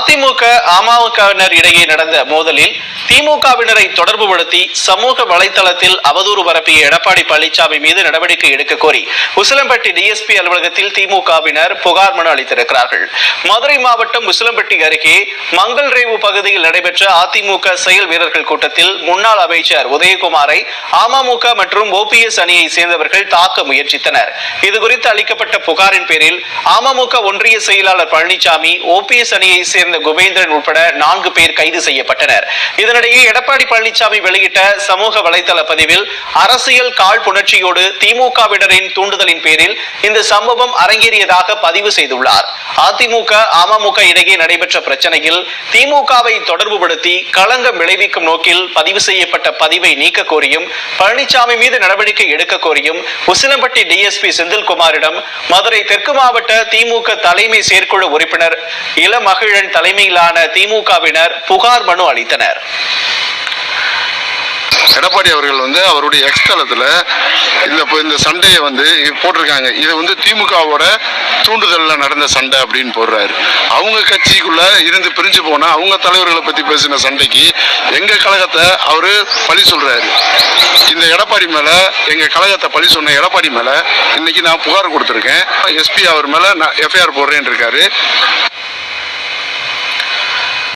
அதிமுக அமமுகவினர் இடையே நடந்த மோதலில் திமுகவினரை தொடர்புபடுத்தி சமூக வலைதளத்தில் அவதூறு பரப்பிய எடப்பாடி பழனிசாமி மீது நடவடிக்கை எடுக்க கோரி உசிலம்பட்டி டிஎஸ்பி அலுவலகத்தில் திமுகவினர் புகார் மனு அளித்திருக்கிறார்கள். மதுரை மாவட்டம் உசிலம்பட்டி அருகே மங்கல்ரேவு பகுதியில் நடைபெற்ற அதிமுக செயல் வீரர்கள் கூட்டத்தில் முன்னாள் அமைச்சர் உதயகுமாரை அமமுக மற்றும் ஓபிஎஸ் அணியை சேர்ந்தவர்கள் தாக்க முயற்சித்தனர். இதுகுறித்து அளிக்கப்பட்ட புகாரின் பேரில் அமமுக ஒன்றிய செயலாளர் பழனிசாமி, ஓபிஎஸ் அணியை சேர்ந்த குபேந்திரன் உட்பட 4 பேர் கைது செய்யப்பட்டனர். இதனிடையே எடப்பாடி பழனிசாமி வெளியிட்ட சமூக வலைதள பதிவில் அரசியல் காழ்ப்புணர்ச்சியோடு திமுகவினரின் தூண்டுதலின் பேரில் இந்த சம்பவம் அரங்கேறியதாக பதிவு செய்துள்ளார். அதிமுக அமமுக இடையே நடைபெற்ற பிரச்சனையில் திமுகவை தொடர்புபடுத்தி களங்கம் விளைவிக்கும் நோக்கில் பதிவு செய்யப்பட்ட பதிவை நீக்க கோரியும் பழனிசாமி மீது நடவடிக்கை எடுக்க கோரியும் உசிலம்பட்டி டிஎஸ்பி செந்தில்குமாரிடம் மதுரை தெற்கு மாவட்ட திமுக தலைமை செயற்குழு உறுப்பினர் இளமகிழன் தலைமையிலான திமுகவினர் புகார் மனு அளித்தனர். எடப்பாடி அவர்கள் அவருடைய எக்ஸ்தலத்துல இந்த சண்டையை போட்டிருக்காங்க. இது திமுகவோட தூண்டுதல்ல நடந்த சண்டை அப்படின்னு போடுறாரு. அவங்க கட்சிக்குள்ள இருந்து பிரிஞ்சு போனா அவங்க தலைவர்களை பத்தி பேசின சண்டைக்கு எங்க கழகத்தை அவரு பழி சொல்றாரு. இந்த எடப்பாடி மேல, எங்க கழகத்தை பழி சொன்ன எடப்பாடி மேல இன்னைக்கு நான் புகார் கொடுத்திருக்கேன். எஸ்பி அவர் மேல நான் எஃப்ஐஆர் போடுறேன்னு இருக்காரு.